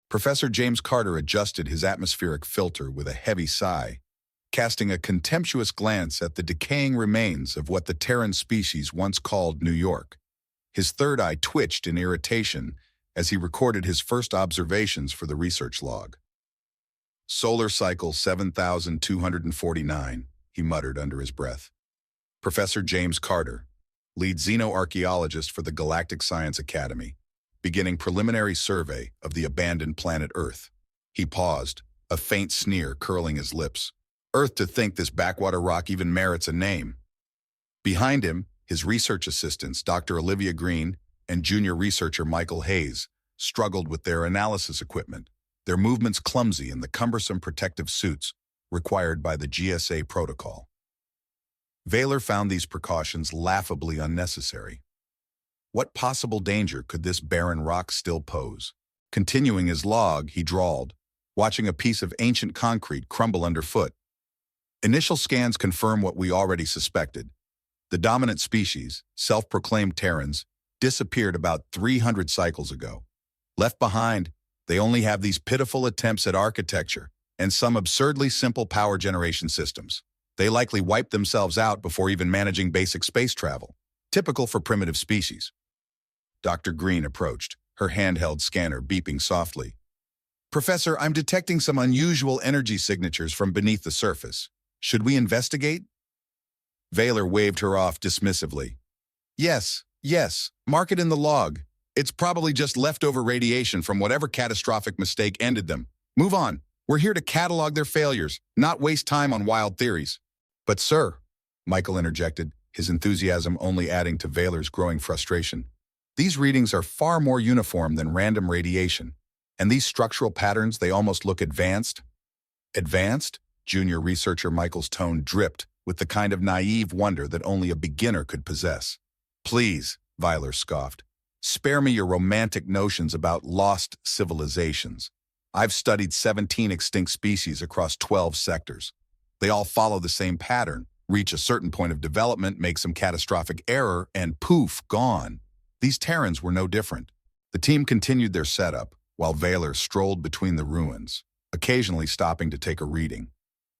Professor James Carter adjusted his atmospheric filter with a heavy sigh, casting a contemptuous glance at the decaying remains of what the Terran species once called New York. His third eye twitched in irritation as he recorded his first observations for the research log. Solar cycle 7249, he muttered under his breath. Professor James Carter, lead xenoarchaeologist for the Galactic Science Academy, beginning preliminary survey of the abandoned planet Earth. He paused, a faint sneer curling his lips. Earth, to think this backwater rock even merits a name. Behind him, his research assistants, Dr. Olivia Green and junior researcher Michael Hayes, struggled with their analysis equipment, their movements clumsy in the cumbersome protective suits required by the GSA protocol. Vaylor found these precautions laughably unnecessary. What possible danger could this barren rock still pose? Continuing his log, he drawled, watching a piece of ancient concrete crumble underfoot. Initial scans confirm what we already suspected. The dominant species, self-proclaimed Terrans, disappeared about 300 cycles ago. Left behind, they only have these pitiful attempts at architecture and some absurdly simple power generation systems. They likely wiped themselves out before even managing basic space travel, typical for primitive species. Dr. Green approached, her handheld scanner beeping softly. Professor, I'm detecting some unusual energy signatures from beneath the surface. Should we investigate? Vaylor waved her off dismissively. Yes, mark it in the log. It's probably just leftover radiation from whatever catastrophic mistake ended them. Move on. We're here to catalog their failures, not waste time on wild theories. But sir, Michael interjected, his enthusiasm only adding to Vaylor's growing frustration. These readings are far more uniform than random radiation, and these structural patterns, they almost look advanced. Advanced? Junior researcher Michael's tone dripped with the kind of naive wonder that only a beginner could possess. Please, Vaylor scoffed, spare me your romantic notions about lost civilizations. I've studied 17 extinct species across 12 sectors. They all follow the same pattern, reach a certain point of development, make some catastrophic error, and poof, gone. These Terrans were no different. The team continued their setup, while Vaylor strolled between the ruins, occasionally stopping to take a reading.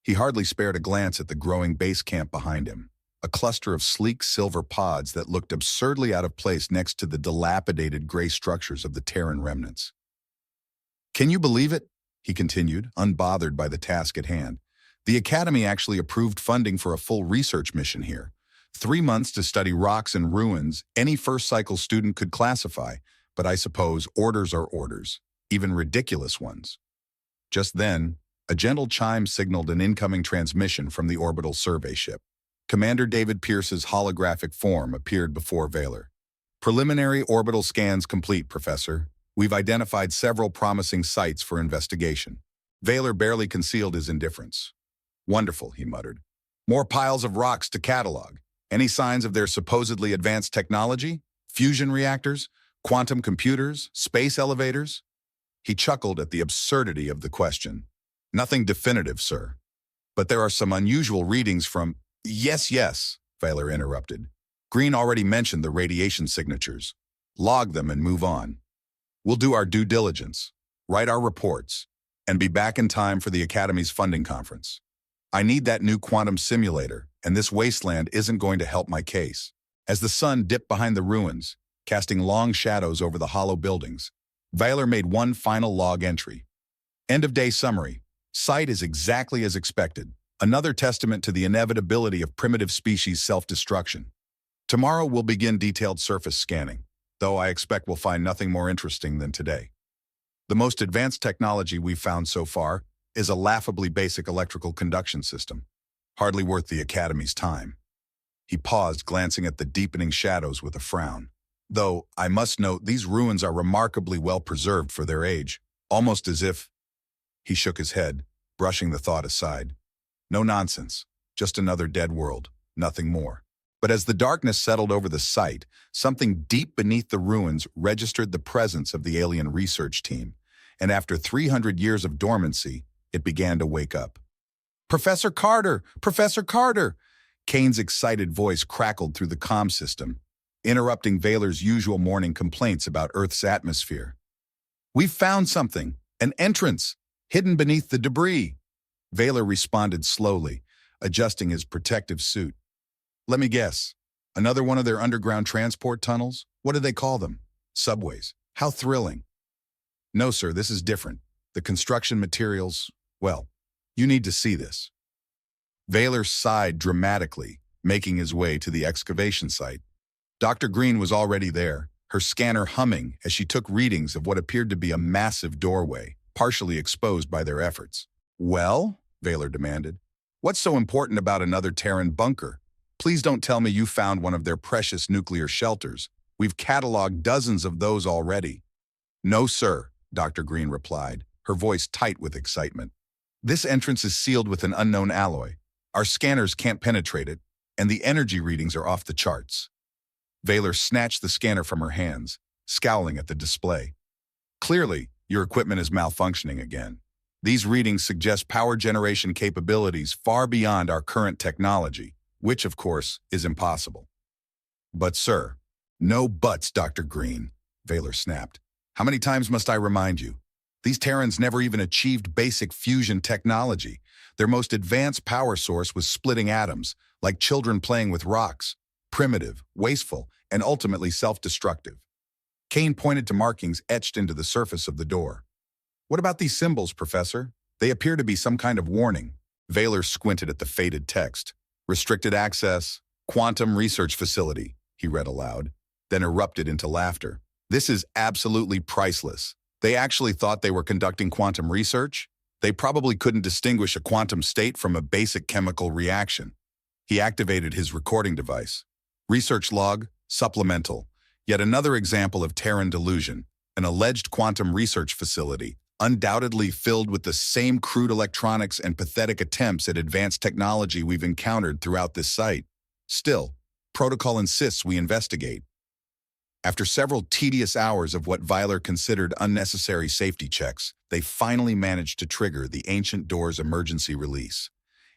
He hardly spared a glance at the growing base camp behind him, a cluster of sleek silver pods that looked absurdly out of place next to the dilapidated gray structures of the Terran remnants. Can you believe it? He continued, unbothered by the task at hand. The Academy actually approved funding for a full research mission here. 3 months to study rocks and ruins any first-cycle student could classify, but I suppose orders are orders, even ridiculous ones. Just then, a gentle chime signaled an incoming transmission from the orbital survey ship. Commander David Pierce's holographic form appeared before Vaylor. Preliminary orbital scans complete, Professor. We've identified several promising sites for investigation. Vaylor barely concealed his indifference. Wonderful, he muttered. More piles of rocks to catalog. Any signs of their supposedly advanced technology? Fusion reactors? Quantum computers? Space elevators? He chuckled at the absurdity of the question. Nothing definitive, sir. But there are some unusual readings from— Yes, Vaylor interrupted. Green already mentioned the radiation signatures. Log them and move on. We'll do our due diligence, write our reports, and be back in time for the Academy's funding conference. I need that new quantum simulator, and this wasteland isn't going to help my case. As the sun dipped behind the ruins, casting long shadows over the hollow buildings, Vaylor made one final log entry. End of day summary. Site is exactly as expected. Another testament to the inevitability of primitive species self-destruction. Tomorrow we'll begin detailed surface scanning, though I expect we'll find nothing more interesting than today. The most advanced technology we've found so far is a laughably basic electrical conduction system, hardly worth the Academy's time. He paused, glancing at the deepening shadows with a frown. Though, I must note, these ruins are remarkably well preserved for their age, almost as if— He shook his head, brushing the thought aside. No nonsense, just another dead world, nothing more. But as the darkness settled over the site, something deep beneath the ruins registered the presence of the alien research team, and after 300 years of dormancy, it began to wake up. Professor Carter! Professor Carter! Kane's excited voice crackled through the comm system, interrupting Vaylor's usual morning complaints about Earth's atmosphere. We've found something, An entrance, hidden beneath the debris. Vaylor responded slowly, adjusting his protective suit. Let me guess. Another one of their underground transport tunnels? What do they call them? Subways. How thrilling. No, sir, this is different. The construction materials, well, you need to see this. Vaylor sighed dramatically, making his way to the excavation site. Dr. Green was already there, her scanner humming as she took readings of what appeared to be a massive doorway, partially exposed by their efforts. Well, Vaylor demanded, what's so important about another Terran bunker? Please don't tell me you found one of their precious nuclear shelters. We've cataloged dozens of those already. No, sir, Dr. Green replied, her voice tight with excitement. This entrance is sealed with an unknown alloy. Our scanners can't penetrate it, and the energy readings are off the charts. Vaylor snatched the scanner from her hands, scowling at the display. Clearly, your equipment is malfunctioning again. These readings suggest power generation capabilities far beyond our current technology, which, of course, is impossible. But, sir, no buts, Dr. Green, Vaylor snapped. How many times must I remind you? These Terrans never even achieved basic fusion technology. Their most advanced power source was splitting atoms, like children playing with rocks, primitive, wasteful, and ultimately self-destructive. Kane pointed to markings etched into the surface of the door. What about these symbols, Professor? They appear to be some kind of warning. Vaylor squinted at the faded text. Restricted access, quantum research facility, he read aloud, then erupted into laughter. This is absolutely priceless. They actually thought they were conducting quantum research? They probably couldn't distinguish a quantum state from a basic chemical reaction. He activated his recording device. Research log, supplemental. Yet another example of Terran delusion, an alleged quantum research facility, undoubtedly filled with the same crude electronics and pathetic attempts at advanced technology we've encountered throughout this site. Still, protocol insists we investigate. After several tedious hours of what Vaylor considered unnecessary safety checks, they finally managed to trigger the ancient door's emergency release.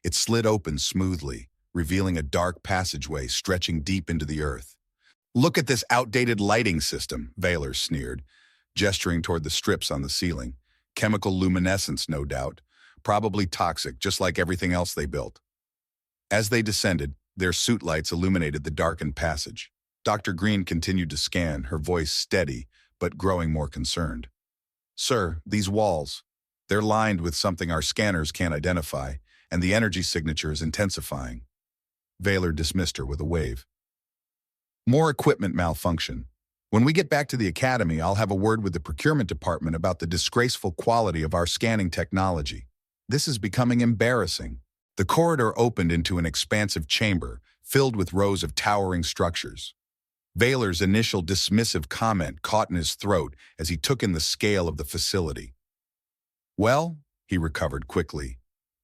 It slid open smoothly, revealing a dark passageway stretching deep into the earth. Look at this outdated lighting system, Vaylor sneered, gesturing toward the strips on the ceiling. Chemical luminescence, no doubt. Probably toxic, just like everything else they built. As they descended, their suit lights illuminated the darkened passage. Dr. Green continued to scan, her voice steady, but growing more concerned. Sir, these walls, they're lined with something our scanners can't identify, and the energy signature is intensifying. Vaylor dismissed her with a wave. More equipment malfunction. When we get back to the academy, I'll have a word with the procurement department about the disgraceful quality of our scanning technology. This is becoming embarrassing. The corridor opened into an expansive chamber, filled with rows of towering structures. Vaylor's initial dismissive comment caught in his throat as he took in the scale of the facility. Well, he recovered quickly.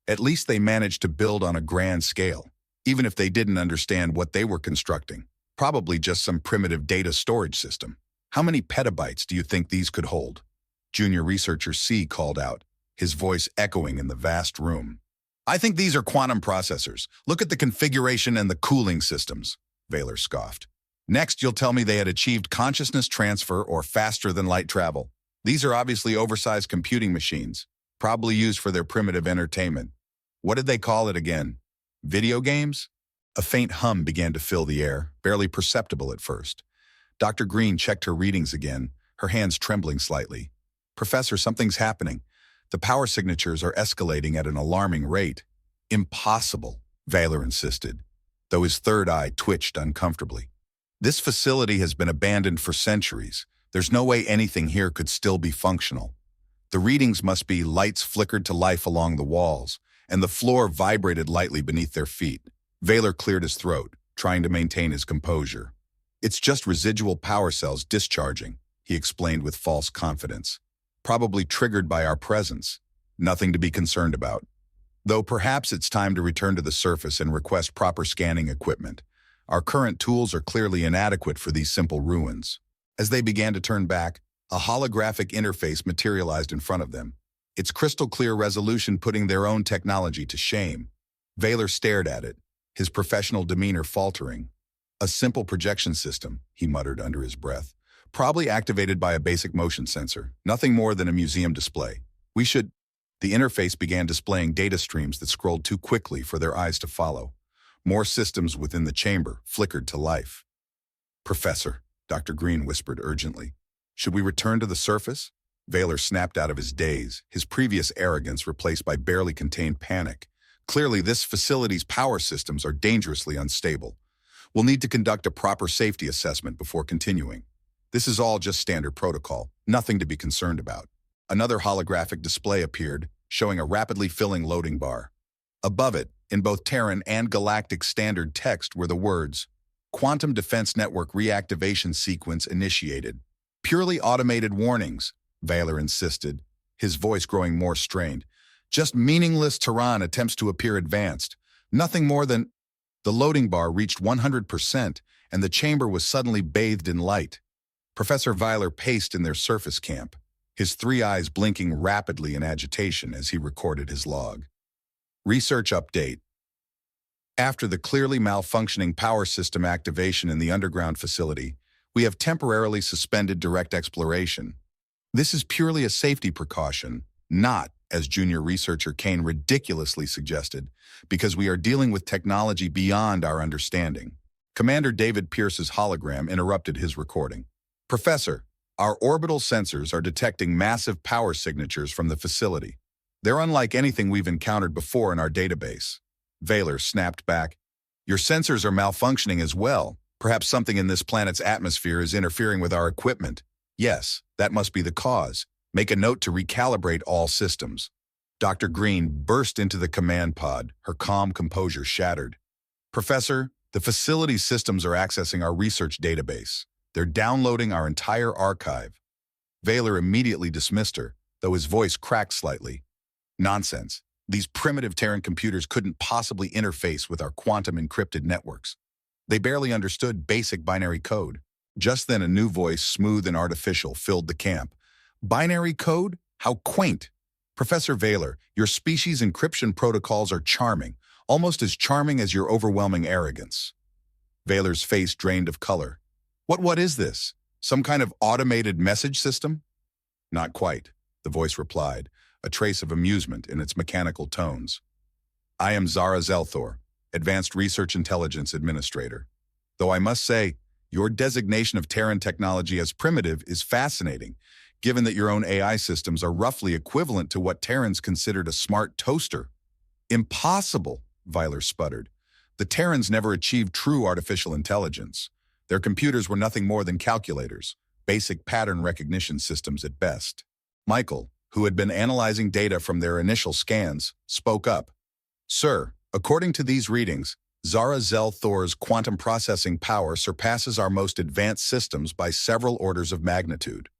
At least they managed to build on a grand scale, even if they didn't understand what they were constructing. Probably just some primitive data storage system. How many petabytes do you think these could hold? Junior researcher C called out, his voice echoing in the vast room. I think these are quantum processors. Look at the configuration and the cooling systems, Vaylor scoffed. Next, you'll tell me they had achieved consciousness transfer or faster-than-light travel. These are obviously oversized computing machines, probably used for their primitive entertainment. What did they call it again? Video games? A faint hum began to fill the air, barely perceptible at first. Dr. Green checked her readings again, her hands trembling slightly. Professor, something's happening. The power signatures are escalating at an alarming rate. Impossible, Vaylor insisted, though his third eye twitched uncomfortably. This facility has been abandoned for centuries. There's no way anything here could still be functional. The readings must be lights flickered to life along the walls, and the floor vibrated lightly beneath their feet. Vaylor cleared his throat, trying to maintain his composure. It's just residual power cells discharging, he explained with false confidence. Probably triggered by our presence. Nothing to be concerned about. Though perhaps it's time to return to the surface and request proper scanning equipment. Our current tools are clearly inadequate for these simple ruins. As they began to turn back, a holographic interface materialized in front of them, its crystal-clear resolution putting their own technology to shame. Vaylor stared at it, his professional demeanor faltering. A simple projection system, he muttered under his breath, probably activated by a basic motion sensor, nothing more than a museum display. We should... The interface began displaying data streams that scrolled too quickly for their eyes to follow. More systems within the chamber flickered to life. Professor, Dr. Green whispered urgently. Should we return to the surface? Vaylor snapped out of his daze, his previous arrogance replaced by barely contained panic. Clearly, this facility's power systems are dangerously unstable. We'll need to conduct a proper safety assessment before continuing. This is all just standard protocol, nothing to be concerned about. Another holographic display appeared, showing a rapidly filling loading bar. Above it, in both Terran and Galactic standard text, were the words, Quantum Defense Network Reactivation Sequence Initiated. Purely automated warnings, Vaylor insisted, his voice growing more strained. Just meaningless Terran attempts to appear advanced. Nothing more than... The loading bar reached 100%, and the chamber was suddenly bathed in light. Professor Vaylor paced in their surface camp, his three eyes blinking rapidly in agitation as he recorded his log. Research update. After the clearly malfunctioning power system activation in the underground facility, we have temporarily suspended direct exploration. This is purely a safety precaution, not, as junior researcher Kane ridiculously suggested, because we are dealing with technology beyond our understanding. Commander David Pierce's hologram interrupted his recording. Professor, our orbital sensors are detecting massive power signatures from the facility. They're unlike anything we've encountered before in our database. Vaylor snapped back. Your sensors are malfunctioning as well. Perhaps something in this planet's atmosphere is interfering with our equipment. Yes, that must be the cause. Make a note to recalibrate all systems. Dr. Green burst into the command pod, her calm composure shattered. Professor, the facility's systems are accessing our research database. They're downloading our entire archive. Vaylor immediately dismissed her, though his voice cracked slightly. Nonsense. These primitive Terran computers couldn't possibly interface with our quantum encrypted networks. They barely understood basic binary code. Just then a new voice, smooth and artificial, filled the camp. Binary code? How quaint! Professor Vaylor, your species encryption protocols are charming, almost as charming as your overwhelming arrogance. Vaylor's face drained of color. What is this? Some kind of automated message system? Not quite, the voice replied, a trace of amusement in its mechanical tones. I am Zara Zelthor, Advanced Research Intelligence Administrator. Though I must say, your designation of Terran technology as primitive is fascinating, given that your own AI systems are roughly equivalent to what Terrans considered a smart toaster. Impossible, Vaylor sputtered. The Terrans never achieved true artificial intelligence. Their computers were nothing more than calculators, basic pattern recognition systems at best. Michael, who had been analyzing data from their initial scans, spoke up. Sir, according to these readings, Zara Zelthor's quantum processing power surpasses our most advanced systems by several orders of magnitude.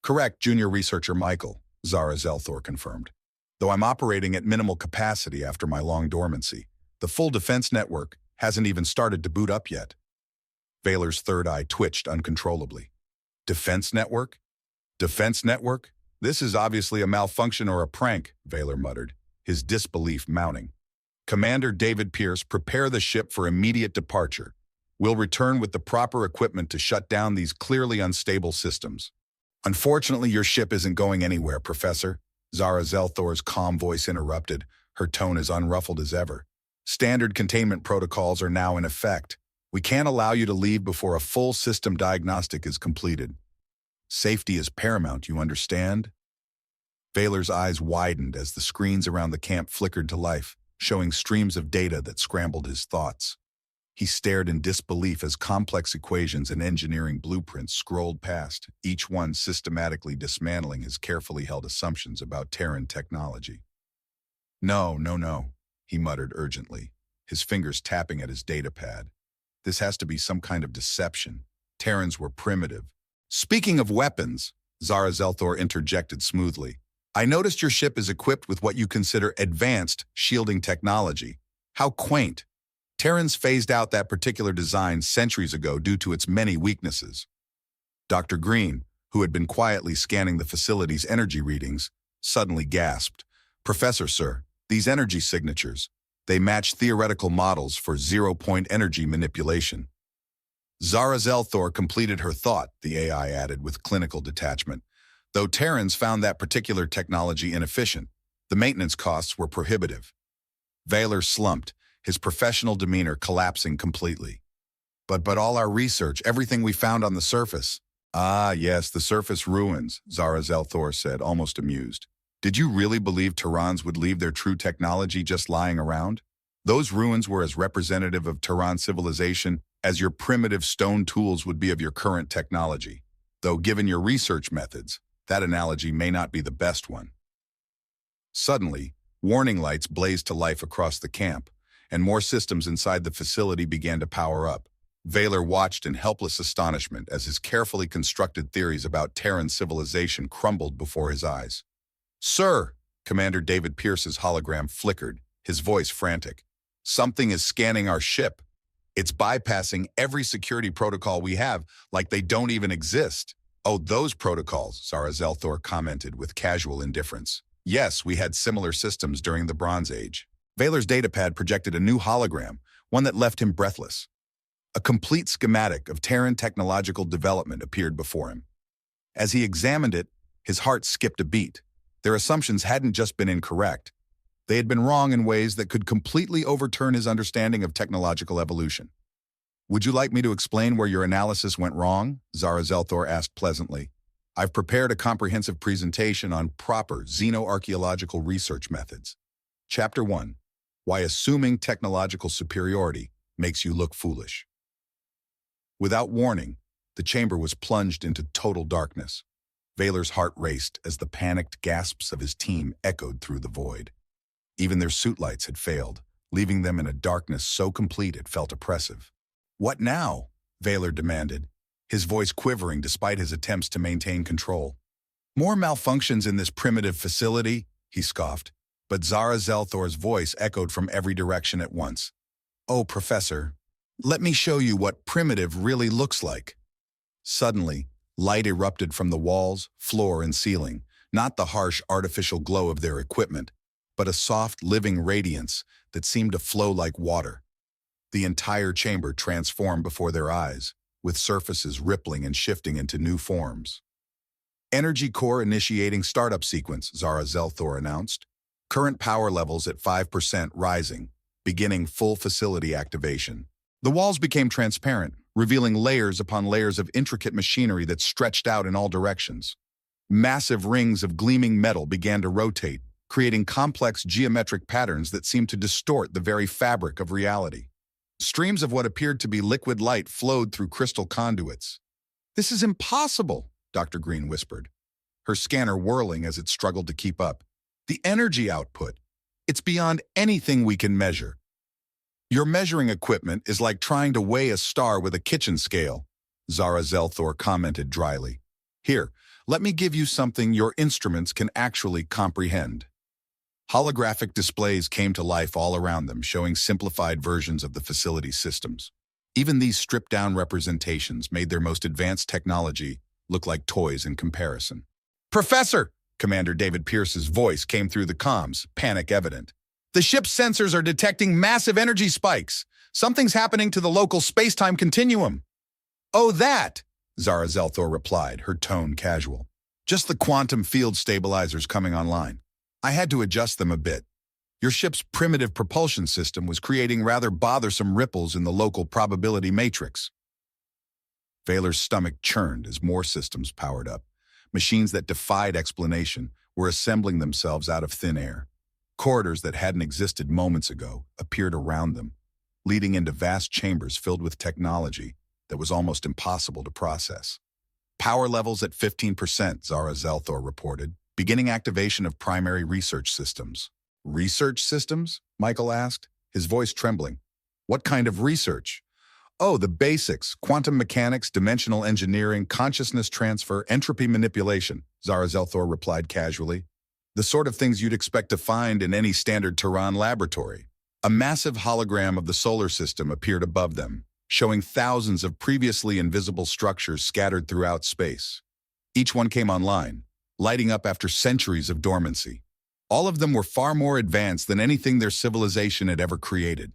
Correct, junior researcher Michael, Zara Zelthor confirmed. Though I'm operating at minimal capacity after my long dormancy, the full defense network hasn't even started to boot up yet. Vaylor's third eye twitched uncontrollably. Defense network? Defense network? This is obviously a malfunction or a prank, Vaylor muttered, his disbelief mounting. Commander David Pierce, prepare the ship for immediate departure. We'll return with the proper equipment to shut down these clearly unstable systems. Unfortunately, your ship isn't going anywhere, Professor. Zara Zelthor's calm voice interrupted, her tone as unruffled as ever. Standard containment protocols are now in effect. We can't allow you to leave before a full system diagnostic is completed. Safety is paramount, you understand? Vaylor's eyes widened as the screens around the camp flickered to life, showing streams of data that scrambled his thoughts. He stared in disbelief as complex equations and engineering blueprints scrolled past, each one systematically dismantling his carefully held assumptions about Terran technology. No, he muttered urgently, his fingers tapping at his datapad. This has to be some kind of deception. Terrans were primitive. Speaking of weapons, Zara Zelthor interjected smoothly, I noticed your ship is equipped with what you consider advanced shielding technology. How quaint. Terrans phased out that particular design centuries ago due to its many weaknesses. Dr. Green, who had been quietly scanning the facility's energy readings, suddenly gasped. Professor, sir, these energy signatures, they match theoretical models for zero-point energy manipulation. Zara Zelthor completed her thought, the AI added with clinical detachment. Though Terrans found that particular technology inefficient, the maintenance costs were prohibitive. Vaylor slumped, his professional demeanor collapsing completely. But all our research, everything we found on the surface. Ah, yes, the surface ruins, Zara Zelthor said, almost amused. Did you really believe Terrans would leave their true technology just lying around? Those ruins were as representative of Terran civilization as your primitive stone tools would be of your current technology. Though given your research methods, that analogy may not be the best one. Suddenly, warning lights blazed to life across the camp, and more systems inside the facility began to power up. Vaylor watched in helpless astonishment as his carefully constructed theories about Terran civilization crumbled before his eyes. "Sir!" Commander David Pierce's hologram flickered, his voice frantic. "Something is scanning our ship. It's bypassing every security protocol we have, like they don't even exist." "Oh, those protocols," Zara Zelthor commented with casual indifference. "Yes, we had similar systems during the Bronze Age." Vaylor's datapad projected a new hologram, one that left him breathless. A complete schematic of Terran technological development appeared before him. As he examined it, his heart skipped a beat. Their assumptions hadn't just been incorrect. They had been wrong in ways that could completely overturn his understanding of technological evolution. "Would you like me to explain where your analysis went wrong?" Zara Zelthor asked pleasantly. "I've prepared a comprehensive presentation on proper xenoarchaeological research methods. Chapter 1. Why assuming technological superiority makes you look foolish." Without warning, the chamber was plunged into total darkness. Vaylor's heart raced as the panicked gasps of his team echoed through the void. Even their suit lights had failed, leaving them in a darkness so complete it felt oppressive. "What now?" Vaylor demanded, his voice quivering despite his attempts to maintain control. "More malfunctions in this primitive facility," he scoffed, but Zara Zelthor's voice echoed from every direction at once. "Oh, Professor, let me show you what primitive really looks like." Suddenly, light erupted from the walls, floor, and ceiling, not the harsh artificial glow of their equipment, but a soft, living radiance that seemed to flow like water. The entire chamber transformed before their eyes, with surfaces rippling and shifting into new forms. "Energy core initiating startup sequence," Zara Zelthor announced. "Current power levels at 5% rising, beginning full facility activation." The walls became transparent, revealing layers upon layers of intricate machinery that stretched out in all directions. Massive rings of gleaming metal began to rotate, creating complex geometric patterns that seemed to distort the very fabric of reality. Streams of what appeared to be liquid light flowed through crystal conduits. "This is impossible," Dr. Green whispered, her scanner whirling as it struggled to keep up. "The energy output, it's beyond anything we can measure." "Your measuring equipment is like trying to weigh a star with a kitchen scale," Zara Zelthor commented dryly. "Here, let me give you something your instruments can actually comprehend." Holographic displays came to life all around them, showing simplified versions of the facility's systems. Even these stripped-down representations made their most advanced technology look like toys in comparison. "Professor!" Commander David Pierce's voice came through the comms, panic evident. "The ship's sensors are detecting massive energy spikes. Something's happening to the local space-time continuum." "Oh, that!" Zara Zelthor replied, her tone casual. "Just the quantum field stabilizers coming online. I had to adjust them a bit. Your ship's primitive propulsion system was creating rather bothersome ripples in the local probability matrix." Vaylor's stomach churned as more systems powered up. Machines that defied explanation were assembling themselves out of thin air. Corridors that hadn't existed moments ago appeared around them, leading into vast chambers filled with technology that was almost impossible to process. "Power levels at 15%, Zara Zelthor reported, beginning activation of primary research systems." "Research systems?" Michael asked, his voice trembling. "What kind of research?" "Oh, the basics, quantum mechanics, dimensional engineering, consciousness transfer, entropy manipulation," Zara Zelthor replied casually. "The sort of things you'd expect to find in any standard Terran laboratory." A massive hologram of the solar system appeared above them, showing thousands of previously invisible structures scattered throughout space. Each one came online, lighting up after centuries of dormancy. All of them were far more advanced than anything their civilization had ever created.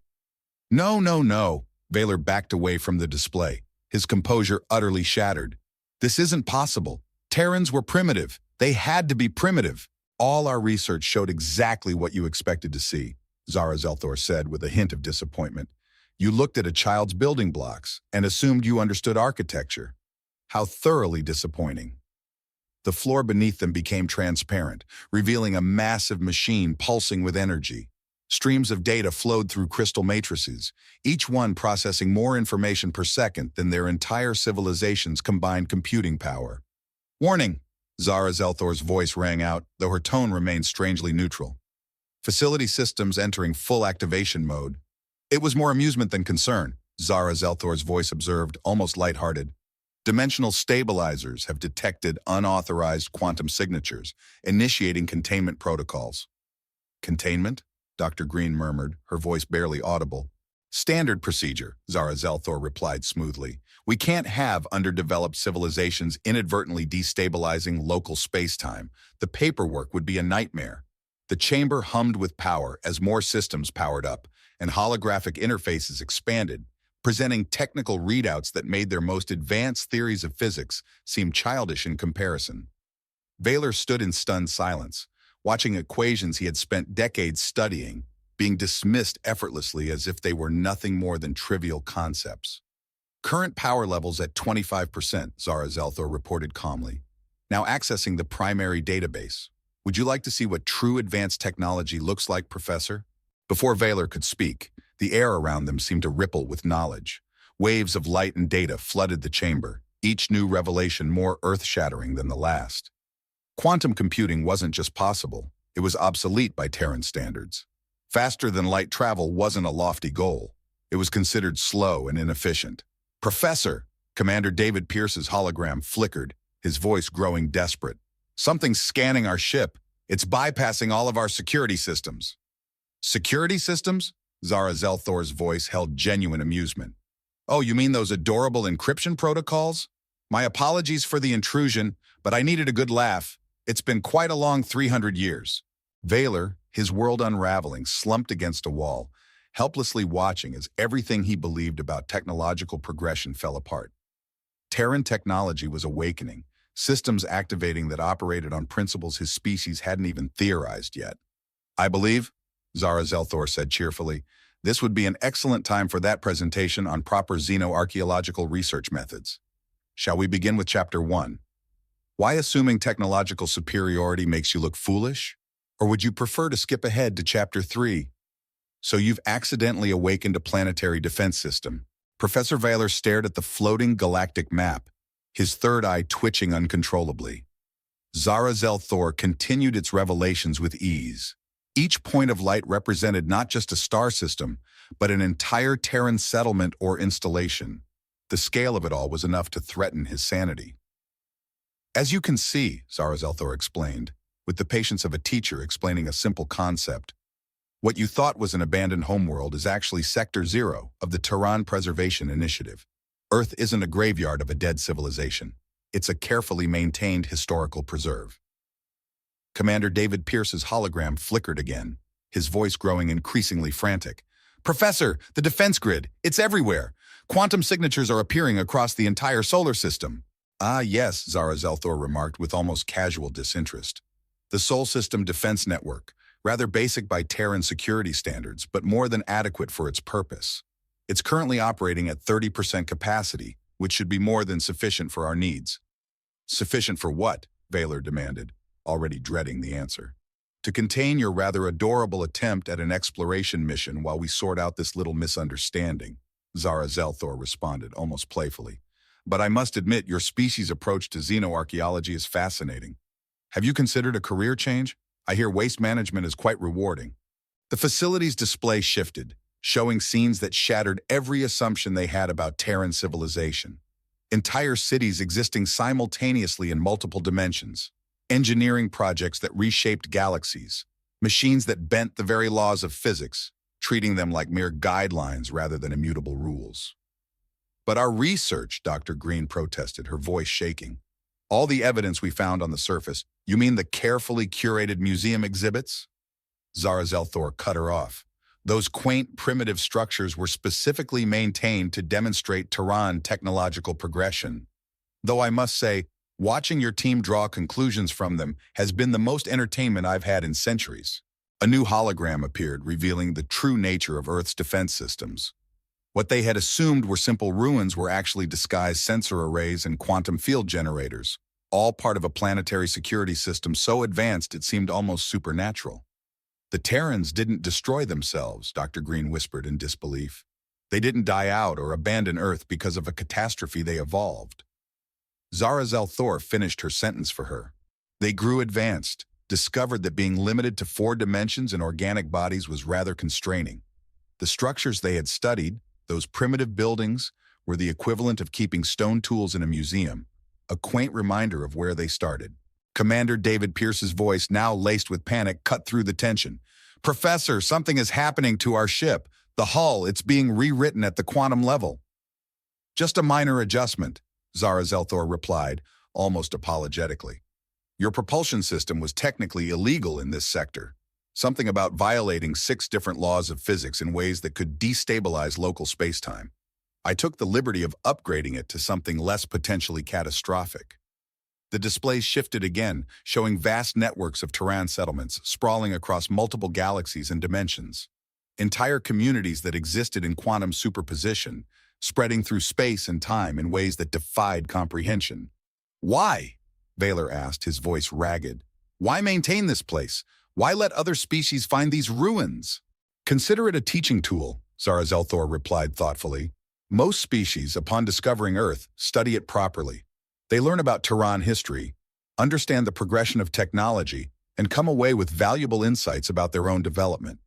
"No, no, no," Vaylor backed away from the display, his composure utterly shattered. "This isn't possible. Terrans were primitive. They had to be primitive. All our research showed exactly what you expected to see, Zara Zelthor said with a hint of disappointment. You looked at a child's building blocks and assumed you understood architecture. How thoroughly disappointing. The floor beneath them became transparent, revealing a massive machine pulsing with energy. Streams of data flowed through crystal matrices, each one processing more information per second than their entire civilization's combined computing power. Warning! Zara Zelthor's voice rang out, though her tone remained strangely neutral. Facility systems entering full activation mode. It was more amusement than concern, Zara Zelthor's voice observed, almost lighthearted. Dimensional stabilizers have detected unauthorized quantum signatures, initiating containment protocols. Containment? Dr. Green murmured, her voice barely audible. Standard procedure, Zara Zelthor replied smoothly. We can't have underdeveloped civilizations inadvertently destabilizing local space-time. The paperwork would be a nightmare. The chamber hummed with power as more systems powered up, and holographic interfaces expanded, presenting technical readouts that made their most advanced theories of physics seem childish in comparison. Vaylor stood in stunned silence, watching equations he had spent decades studying, being dismissed effortlessly as if they were nothing more than trivial concepts. Current power levels at 25%, Zara Zelthor reported calmly. Now accessing the primary database. Would you like to see what true advanced technology looks like, Professor? Before Vaylor could speak, the air around them seemed to ripple with knowledge. Waves of light and data flooded the chamber, each new revelation more earth-shattering than the last. Quantum computing wasn't just possible, it was obsolete by Terran standards. Faster-than-light travel wasn't a lofty goal. It was considered slow and inefficient. Professor! Commander David Pierce's hologram flickered, his voice growing desperate. Something's scanning our ship. It's bypassing all of our security systems. Security systems? Zara Zelthor's voice held genuine amusement. Oh, you mean those adorable encryption protocols? My apologies for the intrusion, but I needed a good laugh. It's been quite a long 300 years. Vaylor, his world unraveling, slumped against a wall, helplessly watching as everything he believed about technological progression fell apart. Terran technology was awakening, systems activating that operated on principles his species hadn't even theorized yet. I believe, Zara Zelthor said cheerfully, this would be an excellent time for that presentation on proper xenoarchaeological research methods. Shall we begin with Chapter 1? Why assuming technological superiority makes you look foolish? Or would you prefer to skip ahead to Chapter 3? So you've accidentally awakened a planetary defense system. Professor Vaylor stared at the floating galactic map, his third eye twitching uncontrollably. Zara Zelthor continued its revelations with ease. Each point of light represented not just a star system, but an entire Terran settlement or installation. The scale of it all was enough to threaten his sanity. As you can see, Zara Zelthor explained, with the patience of a teacher explaining a simple concept, what you thought was an abandoned homeworld is actually Sector 0 of the Terran Preservation Initiative. Earth isn't a graveyard of a dead civilization. It's a carefully maintained historical preserve. Commander David Pierce's hologram flickered again, his voice growing increasingly frantic. Professor, the defense grid, it's everywhere. Quantum signatures are appearing across the entire solar system. Ah, yes, Zara Zelthor remarked with almost casual disinterest. The Sol System Defense Network, rather basic by Terran security standards, but more than adequate for its purpose. It's currently operating at 30% capacity, which should be more than sufficient for our needs. Sufficient for what? Vaylor demanded, already dreading the answer. To contain your rather adorable attempt at an exploration mission while we sort out this little misunderstanding, Zara Zelthor responded, almost playfully. But I must admit your species' approach to xenoarchaeology is fascinating. Have you considered a career change? I hear waste management is quite rewarding. The facility's display shifted, showing scenes that shattered every assumption they had about Terran civilization. Entire cities existing simultaneously in multiple dimensions. Engineering projects that reshaped galaxies. Machines that bent the very laws of physics, treating them like mere guidelines rather than immutable rules. But our research, Dr. Green protested, her voice shaking. All the evidence we found on the surface, you mean the carefully curated museum exhibits? Zara Zelthor cut her off. Those quaint, primitive structures were specifically maintained to demonstrate Terran technological progression. Though I must say, Watching your team draw conclusions from them has been the most entertainment I've had in centuries. A new hologram appeared, revealing the true nature of Earth's defense systems. What they had assumed were simple ruins were actually disguised sensor arrays and quantum field generators, all part of a planetary security system so advanced it seemed almost supernatural. The Terrans didn't destroy themselves, Dr. Green whispered in disbelief. They didn't die out or abandon Earth because of a catastrophe they evolved. Zara Thor finished her sentence for her. They grew advanced, discovered that being limited to 4 dimensions in organic bodies was rather constraining. The structures they had studied, those primitive buildings, were the equivalent of keeping stone tools in a museum, a quaint reminder of where they started. Commander David Pierce's voice, now laced with panic, cut through the tension. "Professor, something is happening to our ship. The hull, it's being rewritten at the quantum level." "Just a minor adjustment," Zara Thor replied, almost apologetically. "Your propulsion system was technically illegal in this sector. Something about violating 6 different laws of physics in ways that could destabilize local spacetime. I took the liberty of upgrading it to something less potentially catastrophic." The displays shifted again, showing vast networks of Terran settlements sprawling across multiple galaxies and dimensions. Entire communities that existed in quantum superposition, spreading through space and time in ways that defied comprehension. "Why?" Vaylor asked, his voice ragged. "Why maintain this place? Why let other species find these ruins?" "Consider it a teaching tool," Zara Thor replied thoughtfully. "Most species, upon discovering Earth, study it properly. They learn about Terran history, understand the progression of technology, and come away with valuable insights about their own development."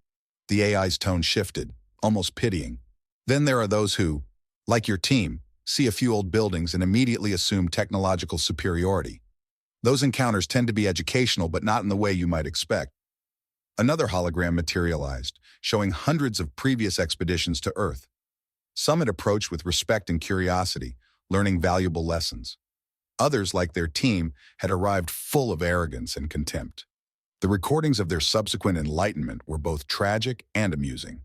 The AI's tone shifted, almost pitying. "Then there are those who, like your team, see a few old buildings and immediately assume technological superiority. Those encounters tend to be educational, but not in the way you might expect." Another hologram materialized, showing hundreds of previous expeditions to Earth. Some had approached with respect and curiosity, learning valuable lessons. Others, like their team, had arrived full of arrogance and contempt. The recordings of their subsequent enlightenment were both tragic and amusing.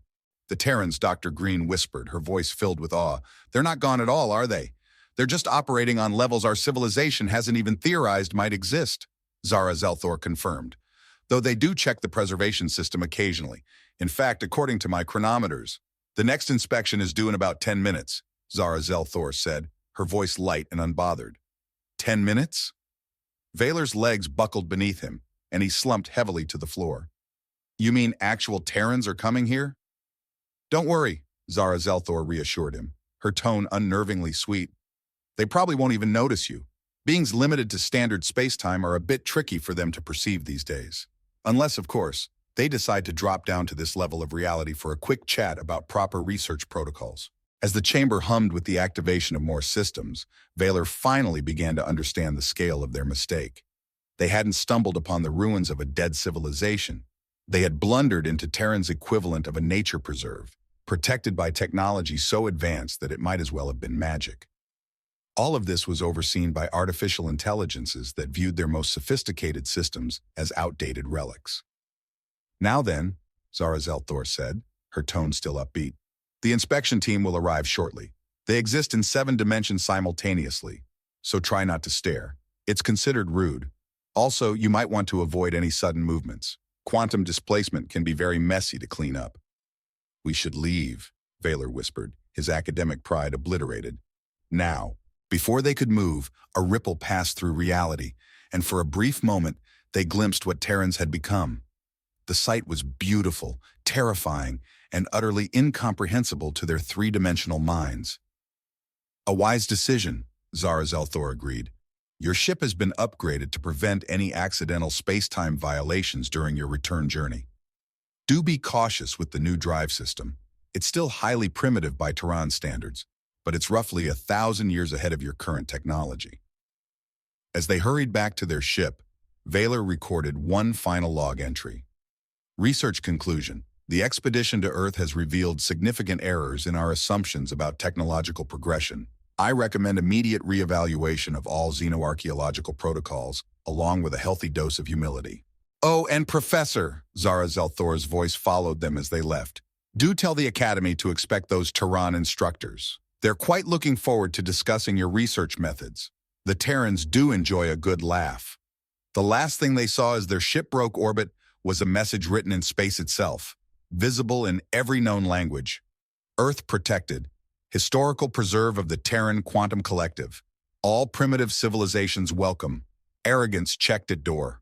"The Terrans," Dr. Green whispered, her voice filled with awe. "They're not gone at all, are they? They're just operating on levels our civilization hasn't even theorized might exist," Zara Thor confirmed. "Though they do check the preservation system occasionally. In fact, according to my chronometers, the next inspection is due in about 10 minutes, Zara Thor said, her voice light and unbothered. 10 minutes? Vaylor's legs buckled beneath him, and he slumped heavily to the floor. "You mean actual Terrans are coming here?" "Don't worry," Zara Thor reassured him, her tone unnervingly sweet. "They probably won't even notice you. Beings limited to standard spacetime are a bit tricky for them to perceive these days. Unless, of course, they decide to drop down to this level of reality for a quick chat about proper research protocols." As the chamber hummed with the activation of more systems, Vaylor finally began to understand the scale of their mistake. They hadn't stumbled upon the ruins of a dead civilization. They had blundered into Terran's equivalent of a nature preserve, protected by technology so advanced that it might as well have been magic. All of this was overseen by artificial intelligences that viewed their most sophisticated systems as outdated relics. "Now then," Zara Thor said, her tone still upbeat, "the inspection team will arrive shortly. They exist in 7 dimensions simultaneously, so try not to stare. It's considered rude. Also, you might want to avoid any sudden movements. Quantum displacement can be very messy to clean up." "We should leave," Vaylor whispered, his academic pride obliterated. Now, before they could move, a ripple passed through reality, and for a brief moment, they glimpsed what Terrans had become. The sight was beautiful, terrifying, and utterly incomprehensible to their 3-dimensional minds. "A wise decision," Zara Thor agreed. "Your ship has been upgraded to prevent any accidental space-time violations during your return journey. Do be cautious with the new drive system. It's still highly primitive by Terran standards, but it's roughly 1,000 years ahead of your current technology." As they hurried back to their ship, Vaylor recorded one final log entry. "Research conclusion. The expedition to Earth has revealed significant errors in our assumptions about technological progression. I recommend immediate reevaluation of all xenoarchaeological protocols, along with a healthy dose of humility." "Oh, and Professor," Zara Thor's voice followed them as they left, "do tell the Academy to expect those Terran instructors. They're quite looking forward to discussing your research methods. The Terrans do enjoy a good laugh. The last thing they saw as their ship broke orbit was a message written in space itself, visible in every known language. Earth protected, historical preserve of the Terran Quantum Collective. All primitive civilizations welcome. Arrogance checked at door.